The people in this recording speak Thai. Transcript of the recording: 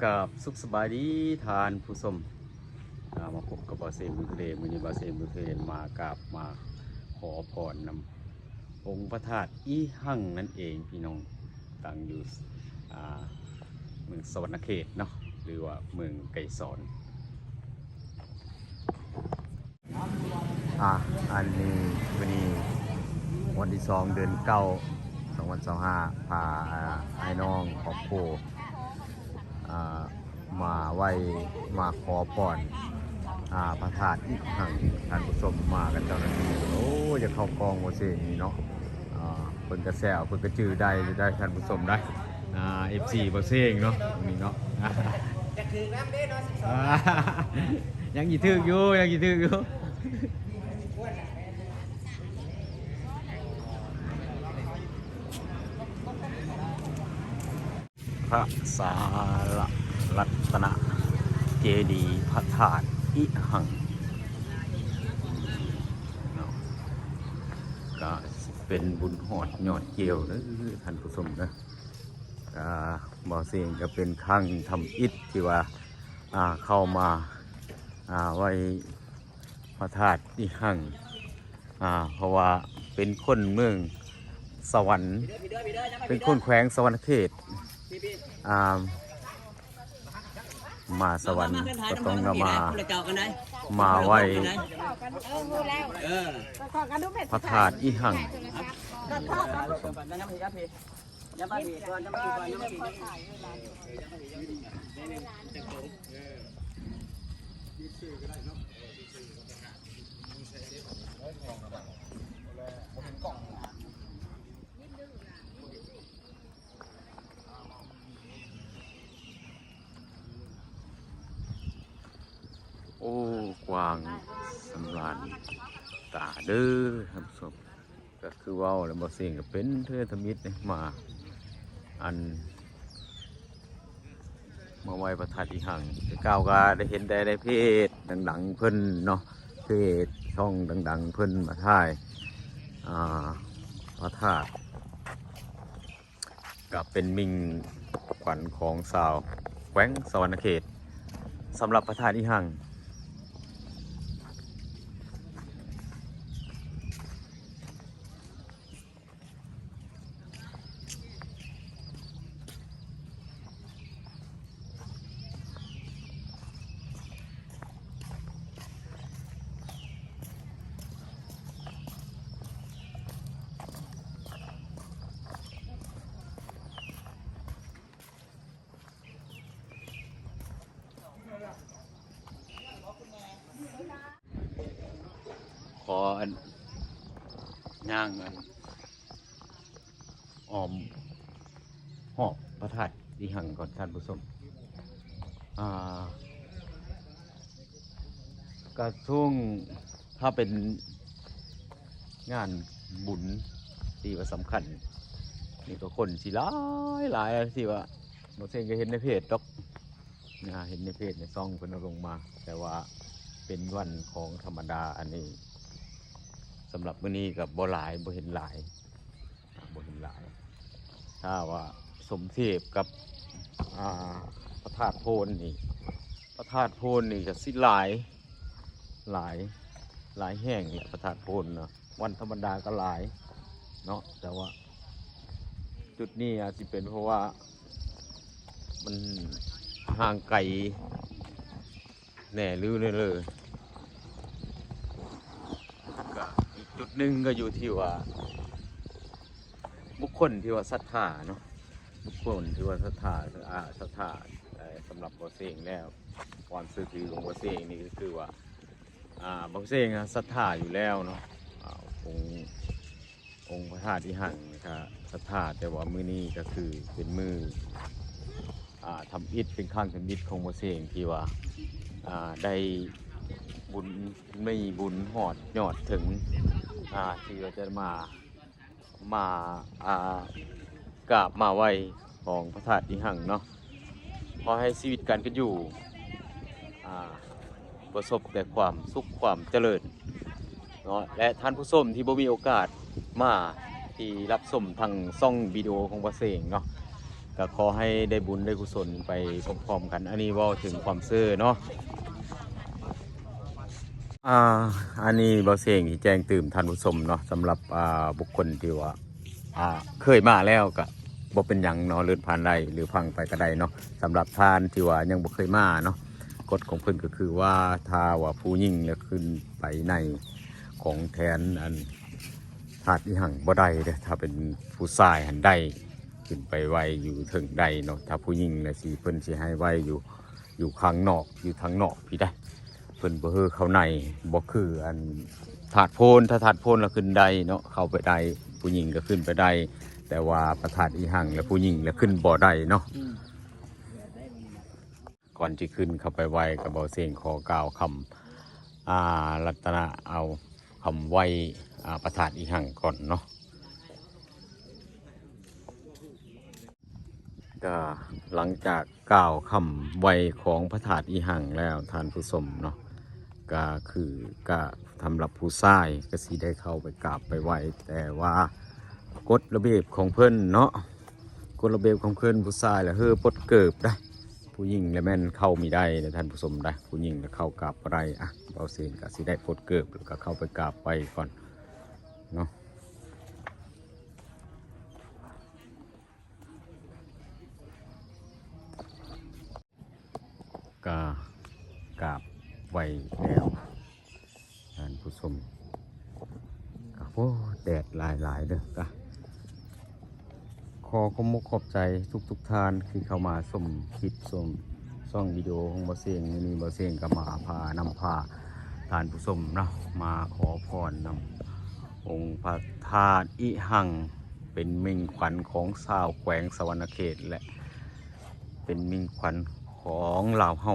กับสุขสบายดีทานผู้ชมมาพบกับบาเซมบุเทมือนี้บาเซมบุเทมากราบมาขอพรนำองค์พระธาตุอีหั่งนั่นเองพี่น้องตั้งอยู่เมืองสวรรณเขตเนาะหรือว่าเมืองไกรสอนอันนี้วันที่2 เดือน 9 2025พาไอ้น้องครอบครัวมาไหว้มาขอพรพระธาตุอีหั่งท่านผู้ชมมากันเจ้าหน้าที่โอ้จะเข้ากองโมเสกนี่เนาะเพิ่นกระแซวเพิ่นกระจือได้ท่านผู้ชมได้FC บ่เซงเนาะตรงนี้เนาะจะถือน้ำเด้เนาะยังสิถึกอยู่พระสารัตนเจดีย์พระธาตุอีหั่งก็เป็นบุญหอดยอดเกี่ยวนะท่านผู้ชมนะบ่อเสียงก็เป็นครั้งทำอิฐที่ว่าเข้ามาไว้พระธาตุอีหั่งเพราะว่าเป็นคนเมืองสวรรค์เป็นคนแขวงสวรรณเขตมาสวรรค์ก็ต้องมาไหว้พระธาตุอีหั่งโอ้กวางสำราญตาเด้อท่านผู้ชมก็คือว่าแล้วบ่เสียงก็เป็นเทือธมิตรมาไหว้พระธาตุอีหั่งก้าวก็ได้เห็นได้เพจดังๆเพิ่นเนาะเพจช่องดังๆเพิ่นมาถ่ายพระธาตุก็เป็นมิ่งขวัญของชาวแขวงสวรรณเขตสำหรับพระธาตุอีหั่งขอย่างอ้อมหอบพระธาตุอีหั่งก่อนท่านผู้ชมกระทุ่งถ้าเป็นงานบุญที่ว่าสำคัญนี่ก็คนสิหลายที่ว่าโมเสกก็เห็นในเพจดอกเห็นในเพจในซ่องเพิ่นเอาลงมาแต่ว่าเป็นวันของธรรมดาอันนี้สำหรับมื้อนี้กับบ่เห็นหลายถ้าว่าสมเทียบกับพระธาตุโพนนี่ก็สิหลายแห่งนี่พระธาตุโพนเนาะวันธรรมดาก็หลายเนาะแต่ว่าจุดนี้อาจจะเป็นเพราะว่ามันห่างไกลแน่ลือเลยก็อีกจุดหนึ่งก็อยู่ที่ว่าบุคคลที่ว่าศรัทธาเนาะบุคคลที่ว่าศรัทธาสำหรับบ่อเสงแล้วความซื่อถือของบ่อเสงนี่ก็คือว่าบ่อเสงศรัทธาอยู่แล้วเนาะองค์พระธาตุอีหั่งนะครับศรัทธาแต่ว่ามื้อนี้ก็คือเป็นมือทำอิฐเป็นข้างทำอิฐของบ่อเสงที่ว่าได้บุญไม่บุญหอดยอดถึงที่เราจะมากราบมาไหว้ของพระธาตุอีหั่งเนาะขอให้ชีวิตการเป็นอยู่ประสบแต่ความสุขความเจริญเนาะและท่านผู้ชมที่บ่มีโอกาสมาที่รับชมทางช่องวิดีโอของบ่อเสงเนาะก ก็ขอให้ได้บุญได้กุศลไปพร้อมๆกันอันนี้เว้าถึงความเชื่อเนาะอันนี้บ่เสียงที่แจ้งตื่มท่านผู้ชมเนาะสำหรับบุคคลที่ว่าเคยมาแล้วก็บ่เป็นหยังเนาะเลื่อนผ่านได้หรือพังไปก็ได้เนาะสำหรับท่านที่ว่ายังบ่เคยมาเนาะกฎของเพิ่นก็คือว่าถ้าว่าผู้หญิงแล้วขึ้นไปในของแทนอันธาตุอีหังบ่ได้เด้อถ้าเป็นผู้ชายหันได้ขึ้นไปไว้อยู่ถึงได้เนาะถ้าผู้หญิงน่ะสิเพิ่นสิให้ไว้อยู่ข้างนอกอยู่ทางนอกพี่ได้เพิ่นบ่เฮอเข้าในบ่คืออันถาดโพนถ้าถาดโพนแล้วขึ้นได้เนาะเข้าไปได้ผู้หญิงก็ขึ้นไปได้แต่ว่าประธานอีหังแล้วผู้หญิงแล้วขึ้นบ่ได้เนาะก่อนที่ขึ้นเข้าไปไหวกับบ่เสียงขอกล่าวคำรัตนะเอาคำไหวประธานอีหังก่อนเนาะก็หลังจากกล่าวคำไหวของพระธาตุอีหังแล้วท่านผู้ชมเนาะก็คือก็สำหรับผู้ชายก็สิได้เข้าไปกราบไปไหวแต่ว่ากฎระเบียบของเพิ่นเนาะกฎระเบียบของเพิ่นผู้ชายแล้วปลดเกิบได้ผู้หญิงแล้วแม่นเข้ามีได้นะท่านผู้ชมได้ผู้หญิงแล้วเข้ากราบอะไรเอาเสียงก็สิได้ปลดเกิบแล้วก็เข้าไปกราบไปก่อนเนาะก็กราบไว้แล้วท่านผู้ชมโอ้แดดหลายเด้อก็ขอขอบคุณขอบใจทุกท่านที่เข้ามาชมคลิปชมช่องวิดีโอของบ่เสียงนี่บ่เสียงก็มานำพาท่านผู้ชมเนาะมาขอพรนำองค์พระธาตุอิหังเป็นมิ่งขวัญของชาวแขวงสะวรรณเขตและเป็นมิ่งขวัญของลาวเฮา